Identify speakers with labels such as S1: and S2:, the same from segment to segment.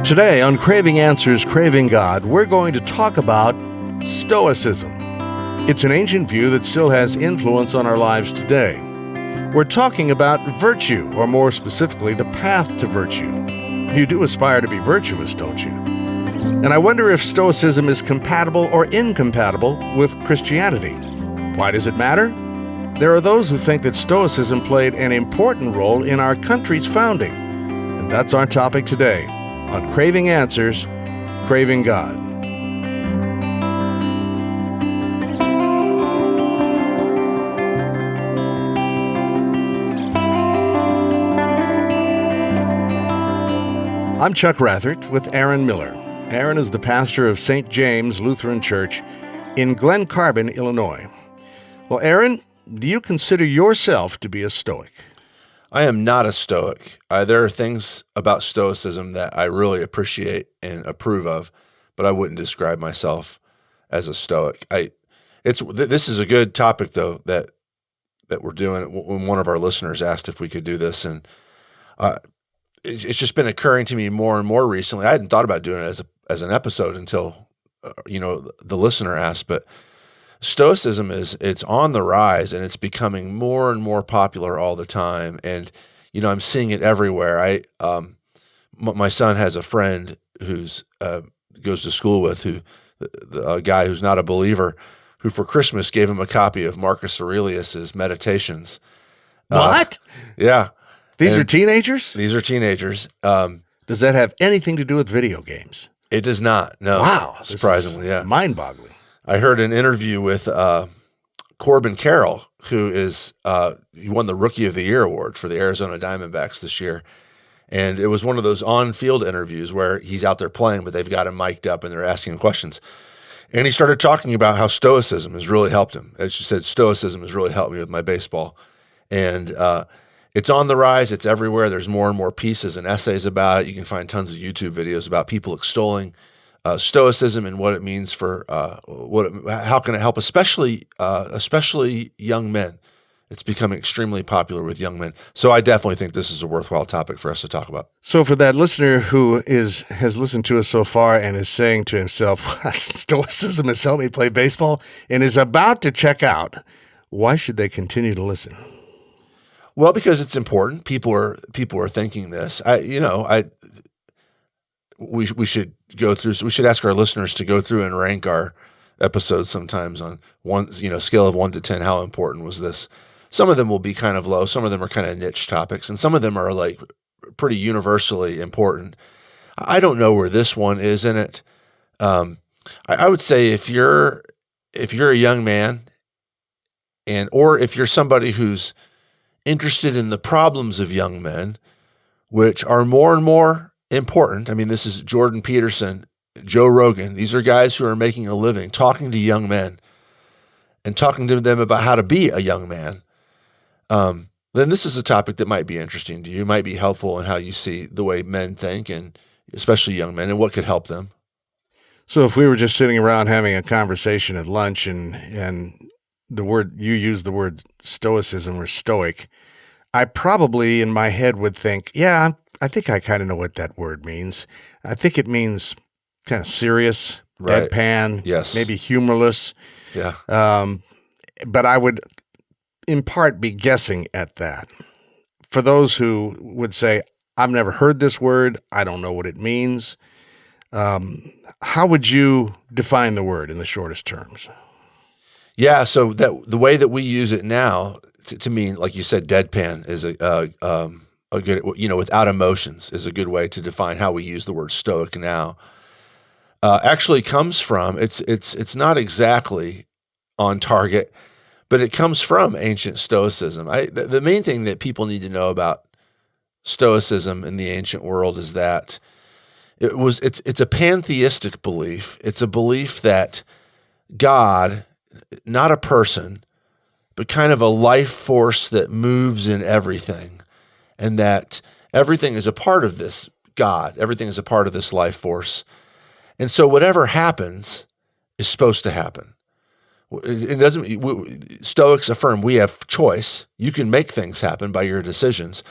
S1: Today on Craving Answers, Craving God, we're going to talk about Stoicism. It's an ancient view that still has influence on our lives today. We're talking about virtue, or more specifically, the path to virtue. You do aspire to be virtuous, don't you? And I wonder if Stoicism is compatible or incompatible with Christianity. Why does it matter? There are those who think that Stoicism played an important role in our country's founding. And that's our topic today on Craving Answers, Craving God. I'm Chuck Rathert with Aaron Miller. Aaron is the pastor of St. James Lutheran Church in Glen Carbon, Illinois. Well, Aaron, do you consider yourself to be a Stoic?
S2: I am not a Stoic. There are things about Stoicism that I really appreciate and approve of, but I wouldn't describe myself as a Stoic. This is a good topic, though, that we're doing. When one of our listeners asked if we could do this, and it's just been occurring to me more and more recently. I hadn't thought about doing it as an episode until the listener asked, but Stoicism it's on the rise, and it's becoming more and more popular all the time. And I'm seeing it everywhere. My son has a friend who's goes to school with a guy who's not a believer, who for Christmas gave him a copy of Marcus Aurelius's Meditations.
S1: What?
S2: Yeah.
S1: These are teenagers?
S2: These are teenagers.
S1: Does that have anything to do with video games?
S2: It does not. No.
S1: Wow.
S2: Surprisingly, yeah.
S1: Mind-boggling.
S2: I heard an interview with Corbin Carroll, who he won the Rookie of the Year award for the Arizona Diamondbacks this year. And it was one of those on-field interviews where he's out there playing, but they've got him mic'd up and they're asking him questions. And he started talking about how Stoicism has really helped him. As you said, Stoicism has really helped me with my baseball. And it's on the rise. It's everywhere. There's more and more pieces and essays about it. You can find tons of YouTube videos about people extolling Stoicism and what it means for how can it help, especially young men. It's becoming extremely popular with young men. So I definitely think this is a worthwhile topic for us to talk about.
S1: So for that listener who has listened to us so far and is saying to himself, Stoicism has helped me play baseball, and is about to check out, why should they continue to listen?
S2: Well, because it's important. People are thinking this. We should go through. So we should ask our listeners to go through and rank our episodes sometimes on one, scale of 1 to 10. How important was this? Some of them will be kind of low. Some of them are kind of niche topics, and some of them are like pretty universally important. I don't know where this one is in it. I would say if you're a young man, or if you're somebody who's interested in the problems of young men, which are more and more important. I mean, this is Jordan Peterson, Joe Rogan. These are guys who are making a living talking to young men and talking to them about how to be a young man. Then this is a topic that might be interesting to you, might be helpful in how you see the way men think, and especially young men, and what could help them.
S1: So if we were just sitting around having a conversation at lunch and you used the word stoicism or stoic, I probably in my head would think, yeah, I think I kind of know what that word means. I think it means kind of serious, right, deadpan,
S2: yes,
S1: maybe humorless.
S2: Yeah.
S1: But I would in part be guessing at that. For those who would say, I've never heard this word, I don't know what it means, how would you define the word in the shortest terms?
S2: Yeah, so the way that we use it now to mean, like you said, deadpan is a good, without emotions is a good way to define how we use the word stoic now. Actually comes from, it's not exactly on target, but it comes from ancient Stoicism. The main thing that people need to know about Stoicism in the ancient world is that it's a pantheistic belief. It's a belief that God, not a person, but kind of a life force that moves in everything, and that everything is a part of this God. Everything is a part of this life force. And so whatever happens is supposed to happen. Stoics affirm we have choice. You can make things happen by your decisions.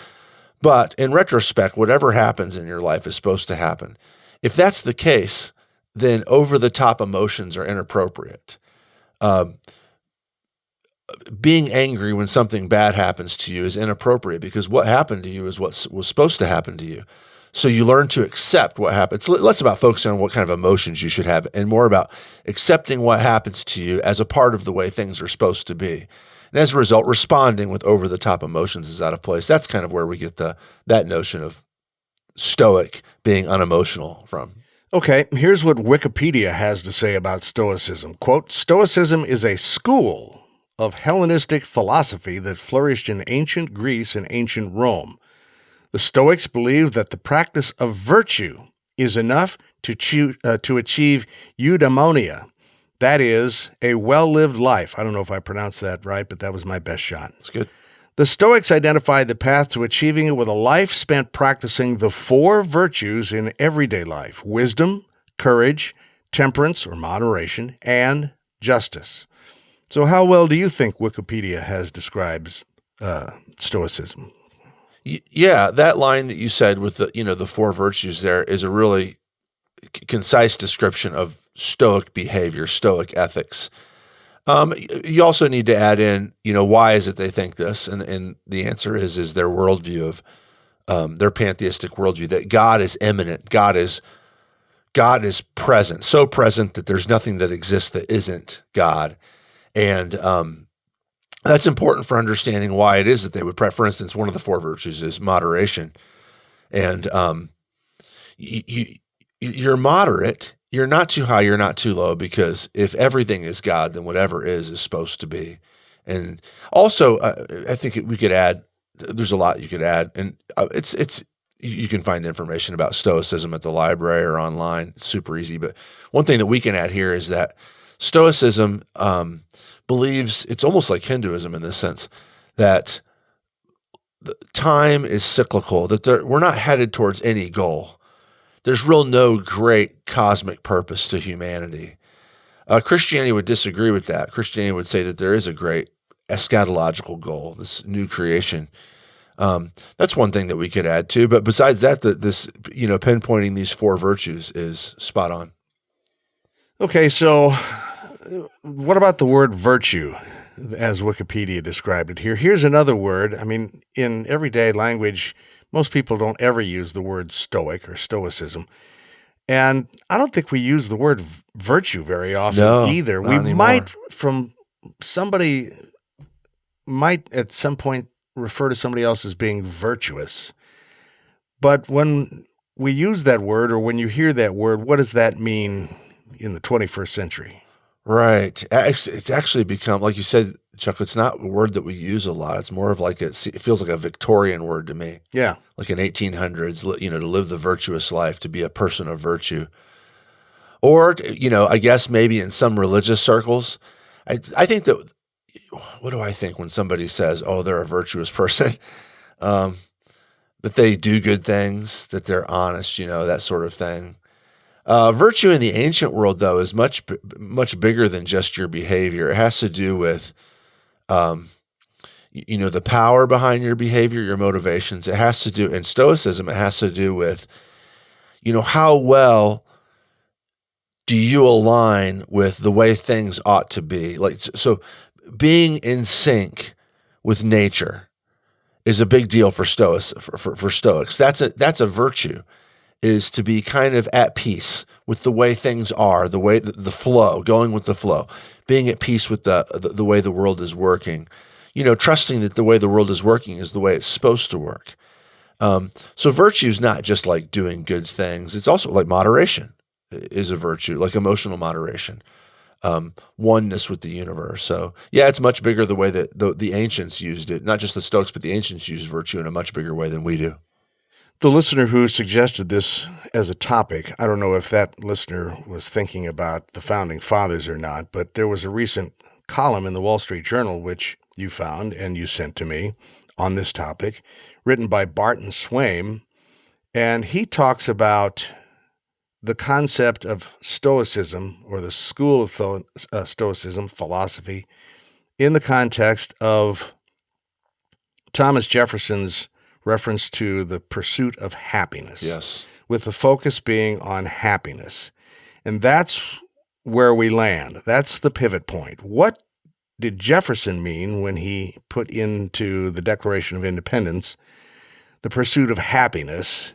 S2: But in retrospect, whatever happens in your life is supposed to happen. If that's the case, then over-the-top emotions are inappropriate. Being angry when something bad happens to you is inappropriate because what happened to you is what was supposed to happen to you. So you learn to accept what happens. It's less about focusing on what kind of emotions you should have and more about accepting what happens to you as a part of the way things are supposed to be. And as a result, responding with over-the-top emotions is out of place. That's kind of where we get that notion of Stoic being unemotional from.
S1: Okay, here's what Wikipedia has to say about Stoicism. Quote, Stoicism is a school of Hellenistic philosophy that flourished in ancient Greece and ancient Rome. The Stoics believed that the practice of virtue is enough to achieve eudaimonia, that is, a well-lived life. I don't know if I pronounced that right, but that was my best shot.
S2: That's good.
S1: The Stoics identified the path to achieving it with a life spent practicing the 4 virtues in everyday life: wisdom, courage, temperance or moderation, and justice. So how well do you think Wikipedia has described Stoicism?
S2: Yeah, that line that you said with the 4 virtues there is a really concise description of Stoic behavior, Stoic ethics. You also need to add in, why is it they think this? And the answer is their worldview of their pantheistic worldview, that God is immanent, God is present, so present that there's nothing that exists that isn't God. And that's important for understanding why it is that they would for instance, one of the 4 virtues is moderation. And you're moderate. You're not too high, you're not too low, because if everything is God, then whatever is supposed to be. And also, I think we could add, there's a lot you could add, and you can find information about Stoicism at the library or online. It's super easy. But one thing that we can add here is that Stoicism believes, it's almost like Hinduism in this sense, that time is cyclical, that we're not headed towards any goal. There's no great cosmic purpose to humanity. Christianity would disagree with that. Christianity would say that there is a great eschatological goal, this new creation. That's one thing that we could add too. But besides that, this pinpointing these 4 virtues is spot on.
S1: Okay, so what about the word virtue, as Wikipedia described it here? Here's another word. I mean, in everyday language, most people don't ever use the word stoic or stoicism. And I don't think we use the word virtue very often either. We might, somebody might at some point refer to somebody else as being virtuous. But when we use that word, or when you hear that word, what does that mean in the 21st century?
S2: Right. It's actually become, like you said, Chuck, it's not a word that we use a lot. It's more of it feels like a Victorian word to me.
S1: Yeah.
S2: Like in 1800s, to live the virtuous life, to be a person of virtue. Or, I guess maybe in some religious circles, I think that, what do I think when somebody says, oh, they're a virtuous person? That they do good things, that they're honest, that sort of thing. Virtue in the ancient world, though, is much bigger than just your behavior. It has to do with, the power behind your behavior, your motivations. It has to do, in Stoicism, it has to do with, how well do you align with the way things ought to be? So being in sync with nature is a big deal for Stoics. For Stoics, that's a virtue. Is to be kind of at peace with the way things are, the way the flow, going with the flow, being at peace with the way the world is working, trusting that the way the world is working is the way it's supposed to work. So virtue is not just like doing good things. It's also like moderation is a virtue, like emotional moderation, oneness with the universe. So yeah, it's much bigger the way that the ancients used it, not just the Stoics, but the ancients used virtue in a much bigger way than we do.
S1: The listener who suggested this as a topic, I don't know if that listener was thinking about the Founding Fathers or not, but there was a recent column in the Wall Street Journal, which you found and you sent to me on this topic, written by Barton Swaim, and he talks about the concept of Stoicism, or the school of Stoicism philosophy, in the context of Thomas Jefferson's reference to the pursuit of happiness.
S2: Yes.
S1: With the focus being on happiness. And that's where we land. That's the pivot point. What did Jefferson mean when he put into the Declaration of Independence the pursuit of happiness?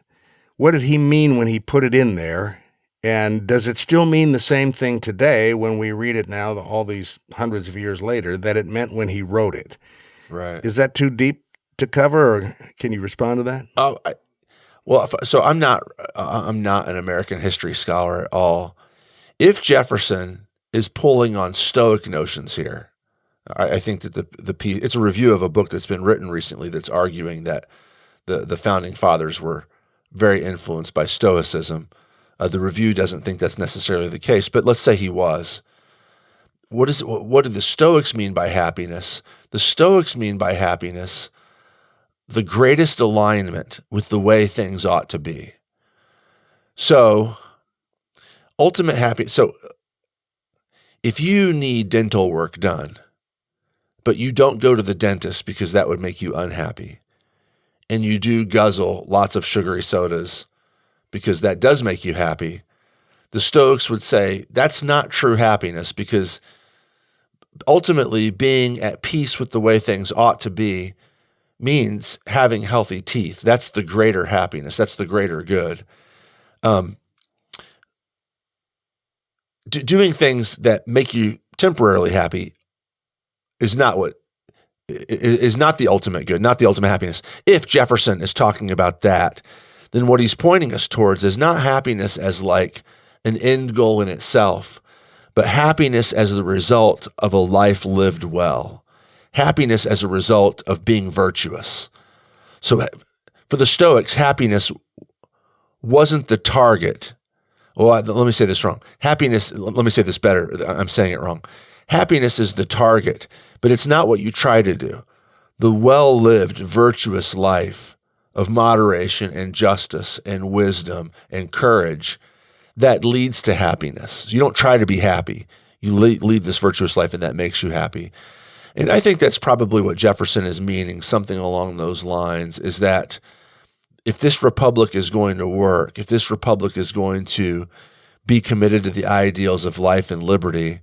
S1: What did he mean when he put it in there? And does it still mean the same thing today when we read it now, all these hundreds of years later, that it meant when he wrote it?
S2: Right.
S1: Is that too deep to cover, or can you respond to that?
S2: So I'm not an American history scholar at all. If Jefferson is pulling on Stoic notions here, I think that the piece, it's a review of a book that's been written recently that's arguing that the founding fathers were very influenced by Stoicism. The review doesn't think that's necessarily the case, but let's say he was. What do the Stoics mean by happiness? The Stoics mean by happiness the greatest alignment with the way things ought to be. So, ultimate happiness. So, if you need dental work done, but you don't go to the dentist because that would make you unhappy, and you do guzzle lots of sugary sodas because that does make you happy, the Stoics would say that's not true happiness, because ultimately being at peace with the way things ought to be means having healthy teeth. That's the greater happiness. That's the greater good. Doing things that make you temporarily happy is not the ultimate good, not the ultimate happiness. If Jefferson is talking about that, then what he's pointing us towards is not happiness as like an end goal in itself, but happiness as the result of a life lived well. Happiness as a result of being virtuous. So for the Stoics, happiness wasn't the target. Well, let me say this wrong. Happiness, let me say this better. I'm saying it wrong. Happiness is the target, but it's not what you try to do. The well-lived, virtuous life of moderation and justice and wisdom and courage that leads to happiness. You don't try to be happy. You lead this virtuous life, and that makes you happy. And I think that's probably what Jefferson is meaning, something along those lines, is that if this republic is going to work, if this republic is going to be committed to the ideals of life and liberty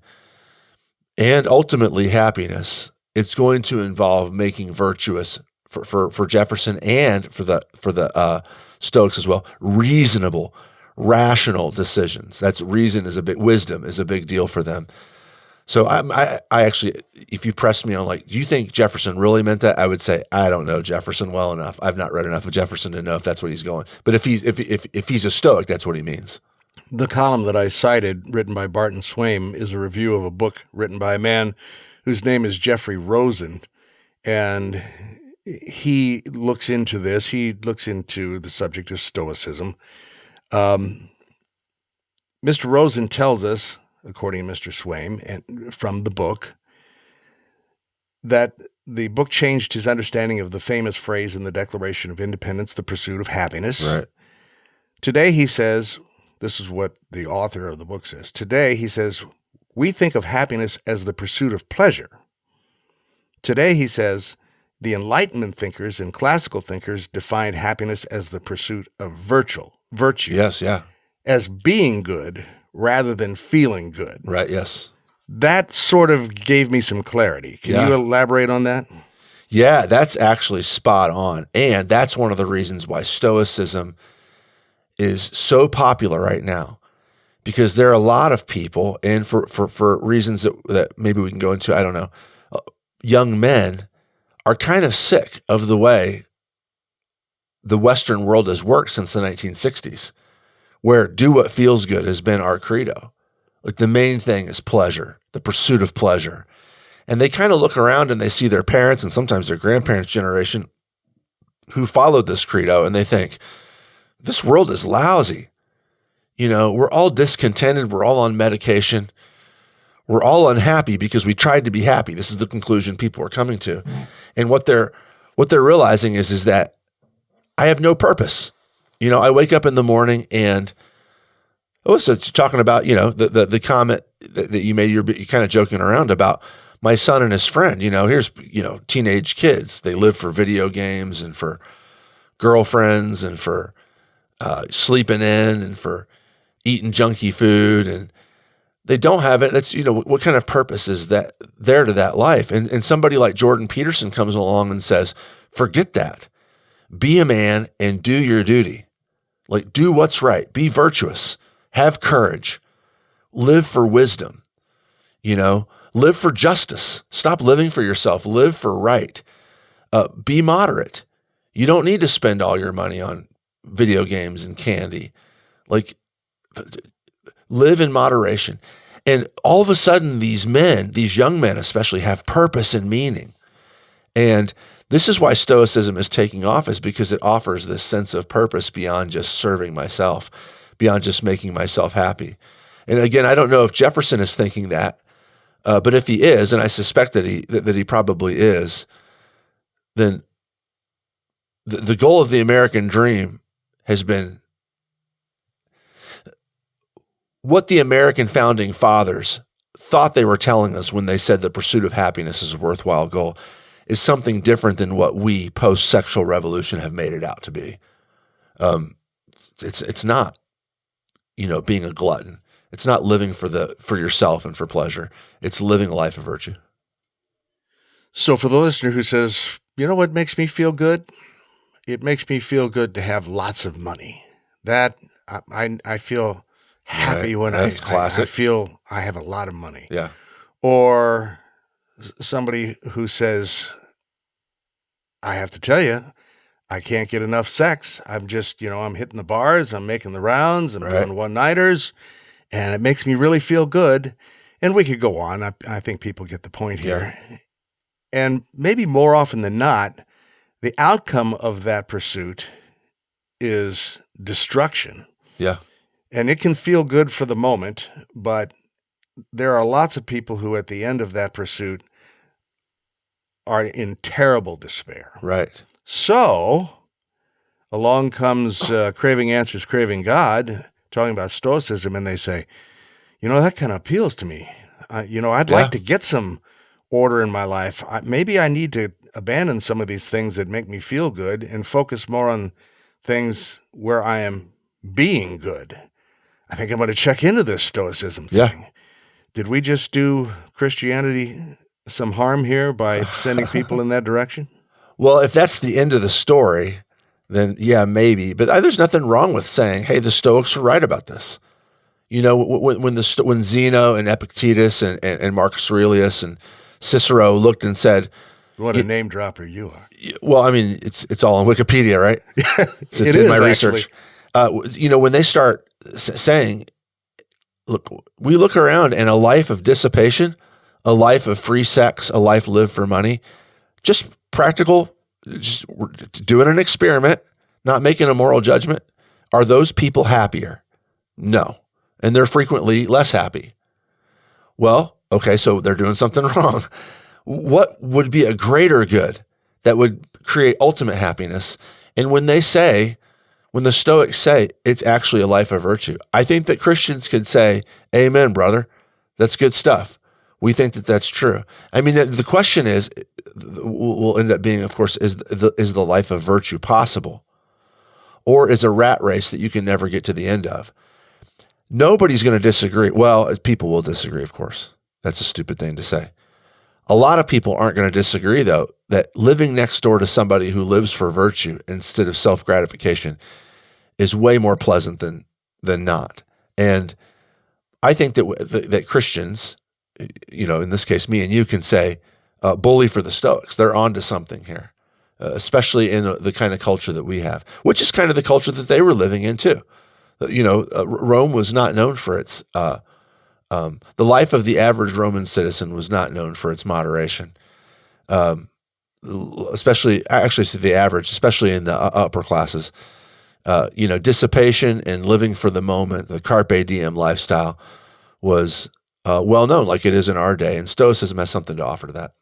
S2: and ultimately happiness, it's going to involve making virtuous, for Jefferson and for the Stoics as well, reasonable, rational decisions. Wisdom is a big deal for them. So I actually, if you pressed me on like, do you think Jefferson really meant that? I would say, I don't know Jefferson well enough. I've not read enough of Jefferson to know if that's what he's going. But if he's a Stoic, that's what he means.
S1: The column that I cited, written by Barton Swaim, is a review of a book written by a man whose name is Jeffrey Rosen. And he looks into this. He looks into the subject of Stoicism. Mr. Rosen tells us, according to Mr. Swaim, and from the book, that the book changed his understanding of the famous phrase in the Declaration of Independence, the pursuit of happiness.
S2: Right.
S1: Today, he says, this is what the author of the book says. Today, he says, we think of happiness as the pursuit of pleasure. Today, he says, the Enlightenment thinkers and classical thinkers defined happiness as the pursuit of virtue.
S2: Yes, yeah.
S1: As being good rather than feeling good.
S2: Right, yes.
S1: That sort of gave me some clarity. Can you elaborate on that?
S2: Yeah, that's actually spot on. And that's one of the reasons why Stoicism is so popular right now. Because there are a lot of people, and for reasons that maybe we can go into, I don't know, young men are kind of sick of the way the Western world has worked since the 1960s. Where do what feels good has been our credo. Like the main thing is pleasure, the pursuit of pleasure. And they kind of look around and they see their parents and sometimes their grandparents' generation who followed this credo, and they think, this world is lousy. You know, we're all discontented. We're all on medication. We're all unhappy because we tried to be happy. This is the conclusion people are coming to. And what they're realizing is that I have no purpose. You know, I wake up in the morning and, so it's talking about, you know, the comment that you made, you're kind of joking around about my son and his friend. You know, here's, you know, teenage kids. They live for video games and for girlfriends and for sleeping in and for eating junky food, and they don't have it. That's, what kind of purpose is that there to that life? And somebody like Jordan Peterson comes along and says, forget that. Be a man and do your duty. Like, do what's right. Be virtuous. Have courage. Live for wisdom. Live for justice. Stop living for yourself. Live for right. Be moderate. You don't need to spend all your money on video games and candy. Like, live in moderation. And all of a sudden, these young men especially, have purpose and meaning. And this is why Stoicism is taking off, is because it offers this sense of purpose beyond just serving myself, beyond just making myself happy. And again, I don't know if Jefferson is thinking that, but if he is, and I suspect that he probably is, then the goal of the American dream has been what the American founding fathers thought they were telling us when they said the pursuit of happiness is a worthwhile goal is something different than what we post-sexual revolution have made it out to be. It's not, being a glutton. It's not living for yourself and for pleasure. It's living a life of virtue.
S1: So for the listener who says, what makes me feel good? It makes me feel good to have lots of money. That I feel happy when I feel I have a lot of money.
S2: Yeah.
S1: Or somebody who says, I have to tell you, I can't get enough sex. I'm just, I'm hitting the bars, I'm making the rounds, I'm doing one-nighters, and it makes me really feel good. And we could go on. I think people get the point here. Yeah. And maybe more often than not, the outcome of that pursuit is destruction.
S2: Yeah.
S1: And it can feel good for the moment, but there are lots of people who at the end of that pursuit are in terrible despair.
S2: Right.
S1: So along comes Craving Answers, Craving God, talking about Stoicism, and they say, that kind of appeals to me. I'd like to get some order in my life. Maybe I need to abandon some of these things that make me feel good and focus more on things where I am being good. I think I'm going to check into this Stoicism thing.
S2: Yeah.
S1: Did we just do Christianity some harm here by sending people in that direction?
S2: Well, if that's the end of the story, then yeah, maybe. But there's nothing wrong with saying, hey, the Stoics were right about this. When Zeno and Epictetus and Marcus Aurelius and Cicero looked and said,
S1: what a name dropper you are.
S2: Well, I mean, it's all on Wikipedia, right?
S1: It is, my research.
S2: When they start saying, look, we look around and a life of dissipation, a life of free sex, a life lived for money, just practical, just doing an experiment, not making a moral judgment. Are those people happier? No. And they're frequently less happy. Well, okay, so they're doing something wrong. What would be a greater good that would create ultimate happiness? And when the Stoics say it's actually a life of virtue, I think that Christians could say, amen, brother. That's good stuff. We think that that's true. I mean, the question is, will end up being, of course, is the life of virtue possible? Or is a rat race that you can never get to the end of? Nobody's going to disagree. Well, people will disagree, of course. That's a stupid thing to say. A lot of people aren't going to disagree, though, that living next door to somebody who lives for virtue instead of self-gratification is way more pleasant than not. And I think that Christians, in this case, me and you, can say, bully for the Stoics. They're onto something here, especially in the kind of culture that we have, which is kind of the culture that they were living in too. Rome was not known for its, the life of the average Roman citizen was not known for its moderation, especially in the upper classes. Dissipation and living for the moment, the carpe diem lifestyle was well known, like it is in our day, and Stoicism has something to offer to that.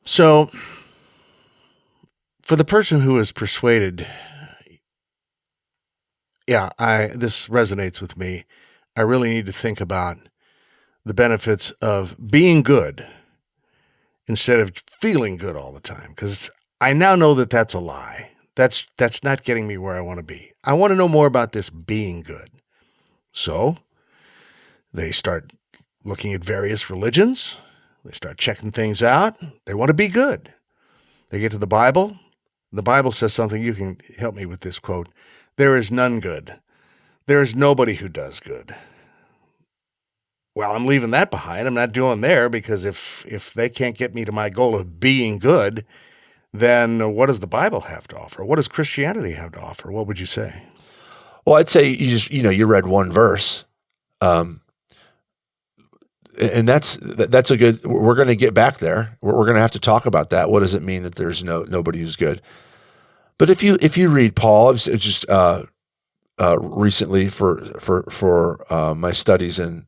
S1: So, for the person who is persuaded, this resonates with me. I really need to think about the benefits of being good instead of feeling good all the time, because I now know that that's a lie. That's not getting me where I want to be. I want to know more about this being good. So they start looking at various religions. They start checking things out. They want to be good. They get to the Bible. The Bible says something. You can help me with this quote. There is none good. There is nobody who does good. Well, I'm leaving that behind. I'm not doing there, because if they can't get me to my goal of being good, then what does the Bible have to offer? What does Christianity have to offer? What would you say?
S2: Well, I'd say you read one verse, and that's a good. We're going to get back there. We're going to have to talk about that. What does it mean that there's nobody who's good? But if you read Paul, it's just recently for my studies and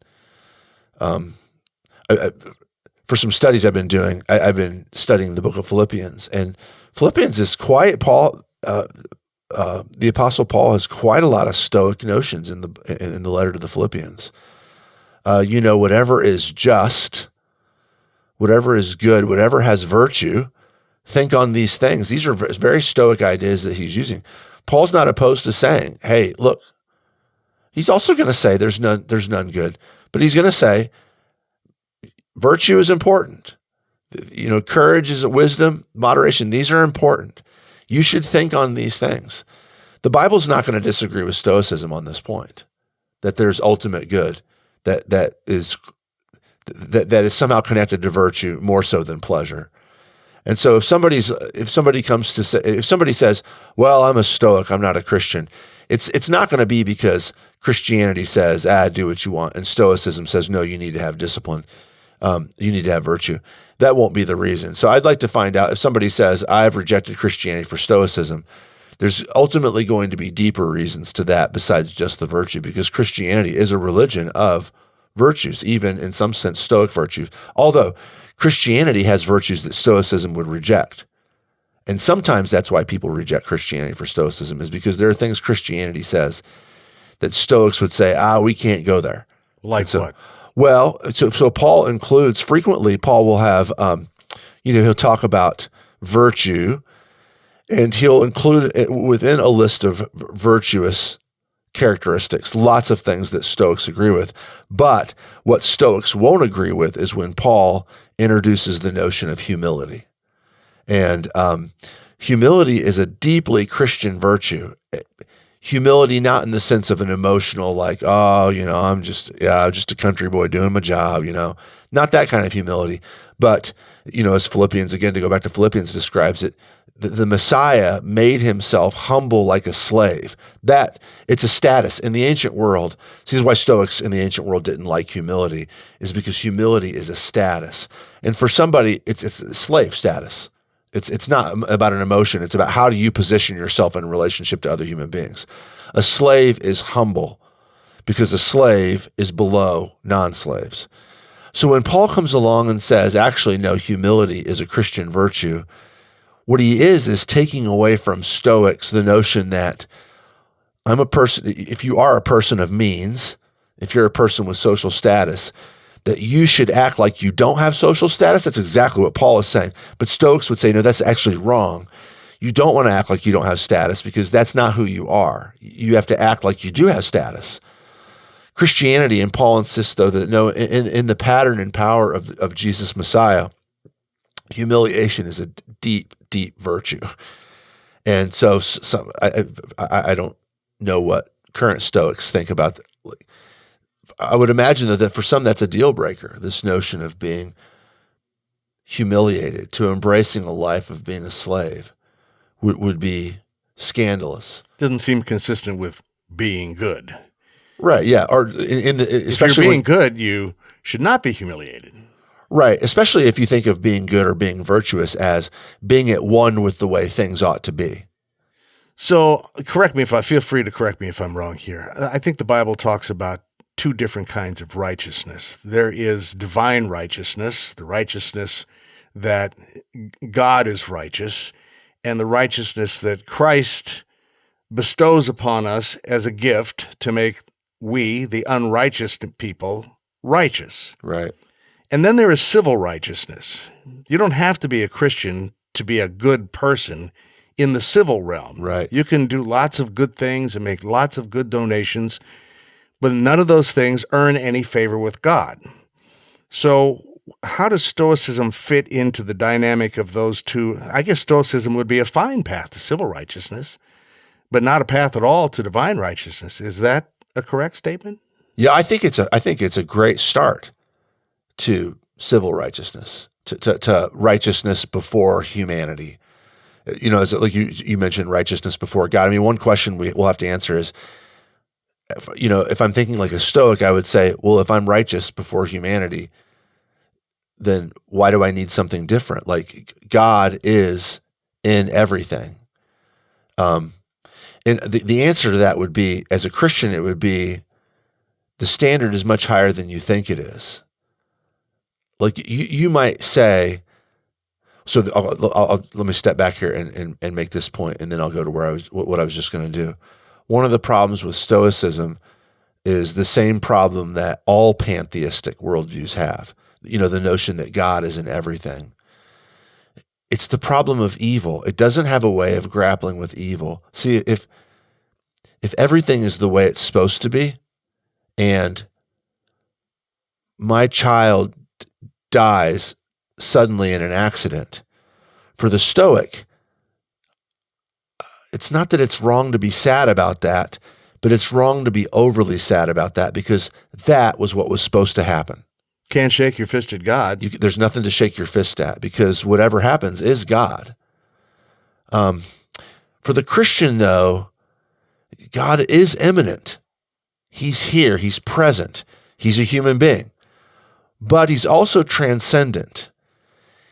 S2: for some studies I've been doing, I've been studying the book of Philippians, and Philippians is quite Paul. The Apostle Paul has quite a lot of Stoic notions in the letter to the Philippians. Whatever is just, whatever is good, whatever has virtue, think on these things. These are very Stoic ideas that he's using. Paul's not opposed to saying, "Hey, look." He's also going to say there's none good, but he's going to say virtue is important. Courage is wisdom, moderation. These are important. You should think on these things. The Bible's not going to disagree with Stoicism on this point, that there's ultimate good that is somehow connected to virtue more so than pleasure. And so if somebody says, "Well, I'm a Stoic, I'm not a Christian," it's not going to be because Christianity says, do what you want, and Stoicism says, no, you need to have discipline. You need to have virtue. That won't be the reason. So I'd like to find out if somebody says, "I've rejected Christianity for Stoicism," there's ultimately going to be deeper reasons to that besides just the virtue, because Christianity is a religion of virtues, even in some sense Stoic virtues. Although Christianity has virtues that Stoicism would reject. And sometimes that's why people reject Christianity for Stoicism, is because there are things Christianity says that Stoics would say, we can't go there.
S1: Like what?
S2: Well, so Paul includes, frequently Paul will have, he'll talk about virtue, and he'll include it within a list of virtuous characteristics, lots of things that Stoics agree with. But what Stoics won't agree with is when Paul introduces the notion of humility. And humility is a deeply Christian virtue. Humility, not in the sense of an emotional, like, I'm just a country boy doing my job, not that kind of humility. But, as Philippians, again, to go back to Philippians, describes it, the Messiah made himself humble like a slave. That it's a status in the ancient world. See, this is why Stoics in the ancient world didn't like humility, is because humility is a status. And for somebody, it's a slave status. It's not about an emotion. It's about how do you position yourself in relationship to other human beings. A slave is humble because a slave is below non-slaves. So when Paul comes along and says, actually, no, humility is a Christian virtue, what he is taking away from Stoics the notion that I'm a person, if you are a person of means, if you're a person with social status, that you should act like you don't have social status. That's exactly what Paul is saying. But Stoics would say, no, that's actually wrong. You don't want to act like you don't have status, because that's not who you are. You have to act like you do have status. Christianity, and Paul insists, though, that no, in the pattern and power of Jesus Messiah, humiliation is a deep, deep virtue. And so I don't know what current Stoics think about that. I would imagine that for some that's a deal breaker, this notion of being humiliated, to embracing a life of being a slave would be scandalous.
S1: Doesn't seem consistent with being good.
S2: Right, yeah. Or especially
S1: if you're being good, you should not be humiliated.
S2: Right, especially if you think of being good or being virtuous as being at one with the way things ought to be.
S1: So feel free to correct me if I'm wrong here. I think the Bible talks about two different kinds of righteousness. There is divine righteousness, the righteousness that God is righteous, and the righteousness that Christ bestows upon us as a gift to make we, the unrighteous people, righteous.
S2: Right.
S1: And then there is civil righteousness. You don't have to be a Christian to be a good person in the civil realm.
S2: Right.
S1: You can do lots of good things and make lots of good donations, but none of those things earn any favor with God. So how does Stoicism fit into the dynamic of those two? I guess Stoicism would be a fine path to civil righteousness, but not a path at all to divine righteousness. Is that a correct statement?
S2: Yeah, I think it's a great start to civil righteousness, to righteousness before humanity. You know, like you mentioned righteousness before God. I mean, one question we'll have to answer is, if I'm thinking like a Stoic, I would say, well, if I'm righteous before humanity, then why do I need something different? Like God is in everything. And the answer to that would be, as a Christian, it would be the standard is much higher than you think it is. Like you might say, so let me step back here and make this point, and then I'll go to what I was just going to do. One of the problems with Stoicism is the same problem that all pantheistic worldviews have. The notion that God is in everything. It's the problem of evil. It doesn't have a way of grappling with evil. See, if everything is the way it's supposed to be, and my child dies suddenly in an accident, for the Stoic, it's not that it's wrong to be sad about that, but it's wrong to be overly sad about that, because that was what was supposed to happen.
S1: Can't shake your fist at God.
S2: There's nothing to shake your fist at, because whatever happens is God. For the Christian, though, God is immanent. He's here. He's present. He's a human being. But he's also transcendent.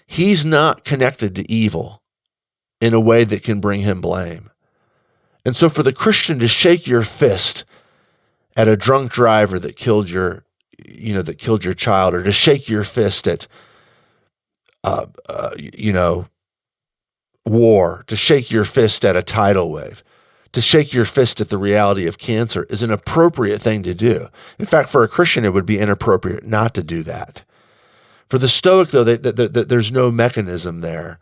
S2: He's not connected to evil in a way that can bring him blame. And so for the Christian to shake your fist at a drunk driver that killed your child, or to shake your fist at, war, to shake your fist at a tidal wave, to shake your fist at the reality of cancer is an appropriate thing to do. In fact, for a Christian, it would be inappropriate not to do that. For the Stoic, though, there's no mechanism there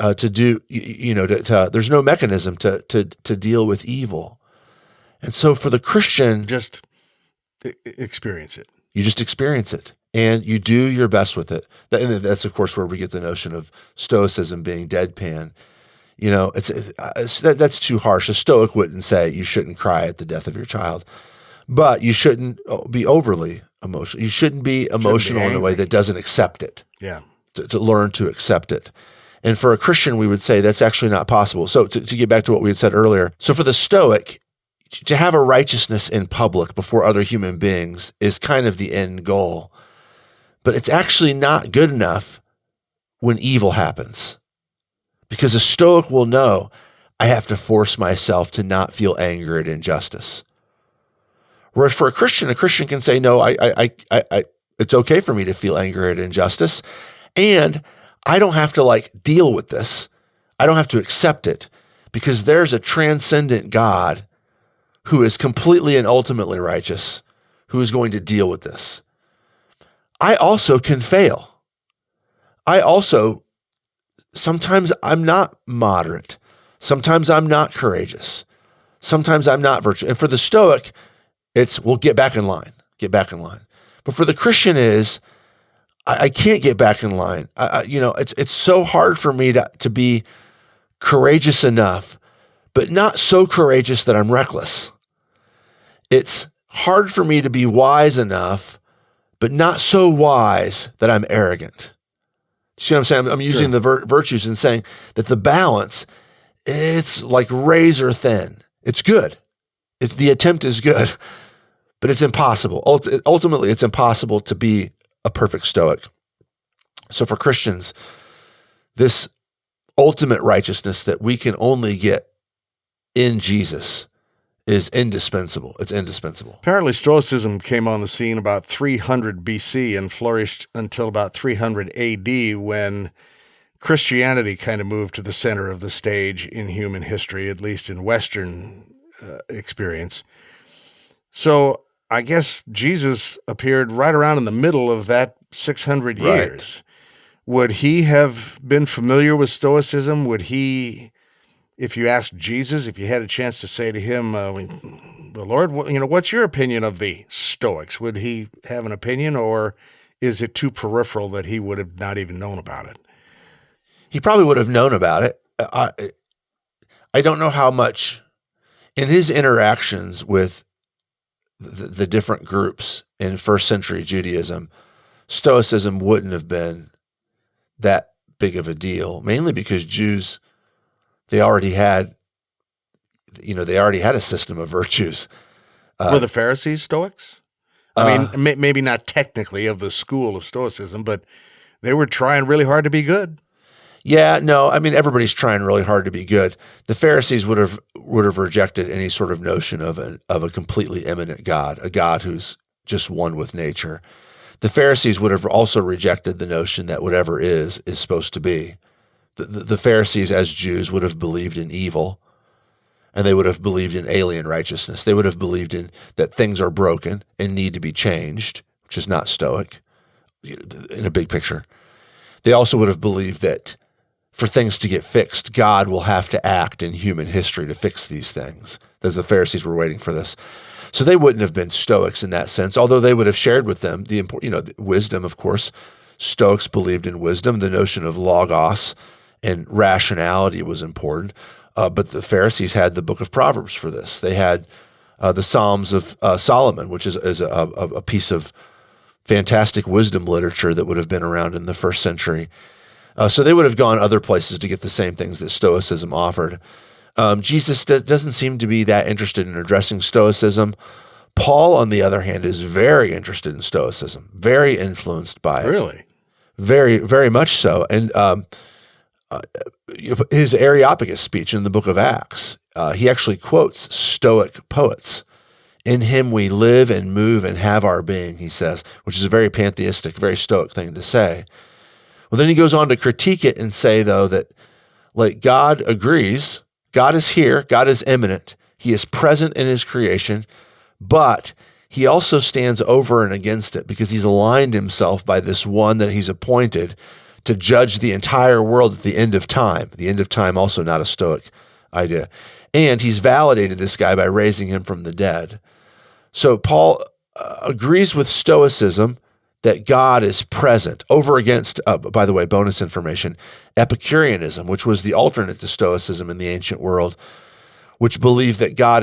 S2: to do, there's no mechanism to deal with evil. And so for the Christian,
S1: just experience it.
S2: You just experience it, and you do your best with it. And that's, of course, where we get the notion of Stoicism being deadpan. That's too harsh. A Stoic wouldn't say you shouldn't cry at the death of your child, but you shouldn't be overly emotional. You shouldn't be emotional in a way that doesn't accept it.
S1: Yeah.
S2: To learn to accept it. And for a Christian, we would say that's actually not possible. So to get back to what we had said earlier, so for the Stoic, to have a righteousness in public before other human beings is kind of the end goal. But it's actually not good enough when evil happens. Because a Stoic will know, I have to force myself to not feel anger at injustice. Whereas for a Christian can say, no, it's okay for me to feel anger at injustice. And I don't have to deal with this. I don't have to accept it, because there's a transcendent God who is completely and ultimately righteous, who is going to deal with this. I also can fail. Sometimes I'm not moderate. Sometimes I'm not courageous. Sometimes I'm not virtuous. And for the Stoic, it's, well, get back in line. But for the Christian I can't get back in line. It's so hard for me to be courageous enough, but not so courageous that I'm reckless. It's hard for me to be wise enough, but not so wise that I'm arrogant. See what I'm saying? I'm using the virtues and saying that the balance, it's like razor thin. It's good. The attempt is good, but it's impossible. Ultimately, it's impossible to be a perfect Stoic. So for Christians, this ultimate righteousness that we can only get in Jesus is indispensable. It's indispensable.
S1: Apparently, Stoicism came on the scene about 300 BC and flourished until about 300 AD, when Christianity kind of moved to the center of the stage in human history, at least in Western experience. So I guess Jesus appeared right around in the middle of that 600 years. Would he have been familiar with Stoicism? Would he if you asked Jesus, if you had a chance to say to him, the Lord, what's your opinion of the Stoics? Would he have an opinion, or is it too peripheral that he would have not even known about it?
S2: He probably would have known about it. I don't know how much in his interactions with the different groups in first century Judaism, Stoicism wouldn't have been that big of a deal, mainly because Jews, they already had a system of virtues.
S1: Were the Pharisees Stoics? I mean, maybe not technically of the school of Stoicism, but they were trying really hard to be good.
S2: Yeah, no, I mean, everybody's trying really hard to be good. The Pharisees would have rejected any sort of notion of a completely immanent God, a God who's just one with nature. The Pharisees would have also rejected the notion that whatever is supposed to be. The Pharisees, as Jews, would have believed in evil, and they would have believed in alien righteousness. They would have believed in that things are broken and need to be changed, which is not Stoic in a big picture. They also would have believed that for things to get fixed, God will have to act in human history to fix these things, as the Pharisees were waiting for this. So they wouldn't have been Stoics in that sense, although they would have shared with them the wisdom, of course. Stoics believed in wisdom. The notion of logos and rationality was important. But the Pharisees had the book of Proverbs for this. They had the Psalms of Solomon, which is a piece of fantastic wisdom literature that would have been around in the first century. So they would have gone other places to get the same things that Stoicism offered. Jesus doesn't seem to be that interested in addressing Stoicism. Paul, on the other hand, is very interested in Stoicism, very influenced by it.
S1: Really?
S2: Very, very much so. And his Areopagus speech in the book of Acts, he actually quotes Stoic poets. In him we live and move and have our being, he says, which is a very pantheistic, very Stoic thing to say. Well, then he goes on to critique it and say, though, that like God agrees, God is here, God is immanent, he is present in his creation, but he also stands over and against it because he's aligned himself by this one that he's appointed to judge the entire world at the end of time. The end of time, also not a Stoic idea. And he's validated this guy by raising him from the dead. So Paul agrees with Stoicism that God is present over against, by the way, bonus information, Epicureanism, which was the alternate to Stoicism in the ancient world, which believed that God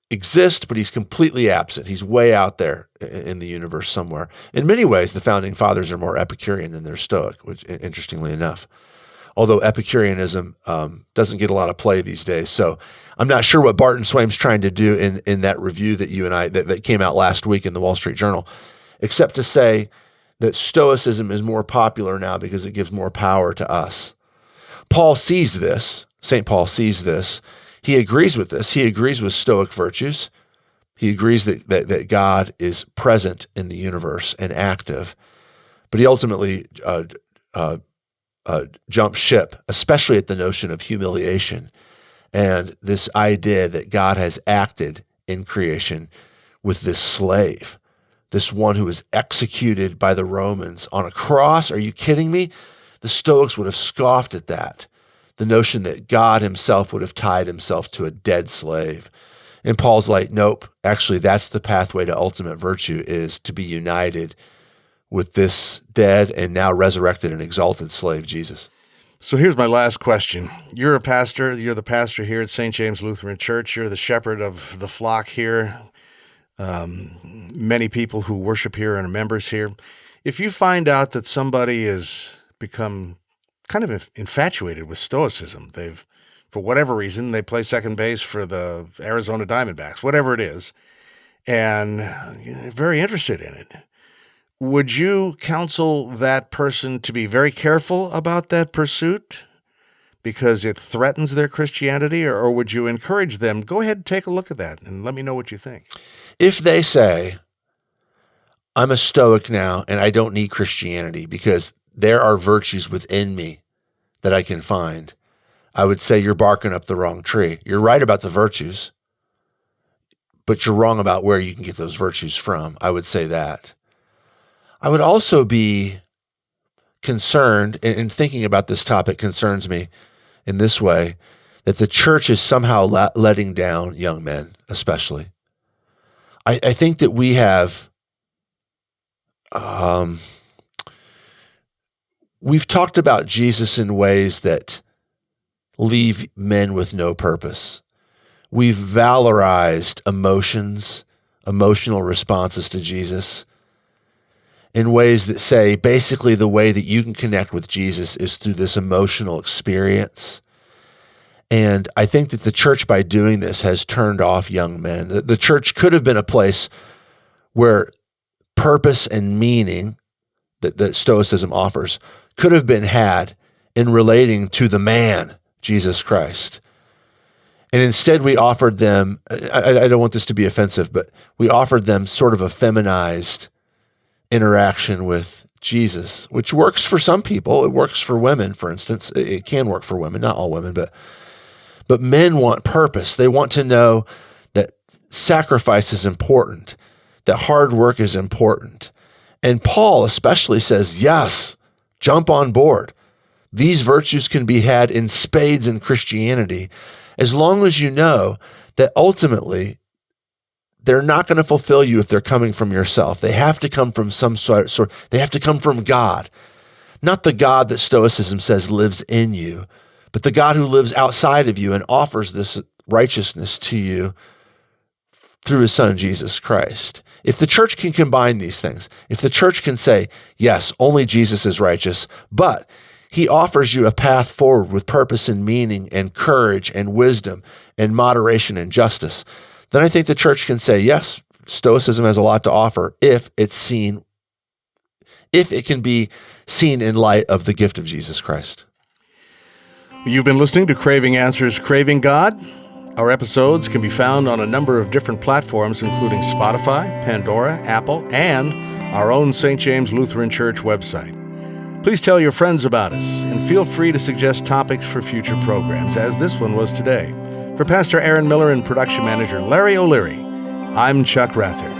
S2: exists, but he's completely absent. He's way out there in the universe somewhere. In many ways, the founding fathers are more Epicurean than they're Stoic, which, interestingly enough, although Epicureanism doesn't get a lot of play these days. So I'm not sure what Barton Swaim's trying to do in that review that you and I, that came out last week in the Wall Street Journal, except to say that Stoicism is more popular now because it gives more power to us. Paul sees this. St. Paul sees this. He agrees with this. He agrees with Stoic virtues. He agrees that God is present in the universe and active. But he ultimately jumps ship, especially at the notion of humiliation and this idea that God has acted in creation with this slave, this one who was executed by the Romans on a cross. Are you kidding me? The Stoics would have scoffed at that. The notion that God himself would have tied himself to a dead slave. And Paul's like, nope, actually that's the pathway to ultimate virtue, is to be united with this dead and now resurrected and exalted slave, Jesus.
S1: So here's my last question. You're a pastor. You're the pastor here at St. James Lutheran Church. You're the shepherd of the flock here. Many people who worship here and are members here. If you find out that somebody has become kind of infatuated with Stoicism, they've, for whatever reason, they play second base for the Arizona Diamondbacks, whatever it is, and you're very interested in it, would you counsel that person to be very careful about that pursuit because it threatens their Christianity, or would you encourage them, go ahead and take a look at that and let me know what you think?
S2: If they say, I'm a Stoic now and I don't need Christianity because there are virtues within me that I can find, I would say you're barking up the wrong tree. You're right about the virtues, but you're wrong about where you can get those virtues from. I would say that. I would also be concerned, and thinking about this topic concerns me in this way, that the church is somehow letting down young men, especially. I think that we have, we've talked about Jesus in ways that leave men with no purpose. We've valorized emotional responses to Jesus in ways that say basically the way that you can connect with Jesus is through this emotional experience. And I think that the church, by doing this, has turned off young men. The church could have been a place where purpose and meaning that Stoicism offers could have been had in relating to the man, Jesus Christ. And instead we offered them, I don't want this to be offensive, but we offered them sort of a feminized interaction with Jesus, which works for some people. It works for women, for instance. It can work for women, not all women, but men want purpose. They want to know that sacrifice is important, that hard work is important. And Paul especially says, yes, jump on board. These virtues can be had in spades in Christianity, as long as you know that ultimately they're not going to fulfill you if they're coming from yourself. They have to come from some sort, they have to come from God. Not the God that Stoicism says lives in you, but the God who lives outside of you and offers this righteousness to you through his son, Jesus Christ. If the church can combine these things, if the church can say, yes, only Jesus is righteous, but he offers you a path forward with purpose and meaning and courage and wisdom and moderation and justice, then I think the church can say, yes, Stoicism has a lot to offer if it can be seen in light of the gift of Jesus Christ.
S1: You've been listening to Craving Answers, Craving God. Our episodes can be found on a number of different platforms, including Spotify, Pandora, Apple, and our own St. James Lutheran Church website. Please tell your friends about us, and feel free to suggest topics for future programs, as this one was today. For Pastor Aaron Miller and production manager Larry O'Leary, I'm Chuck Rather.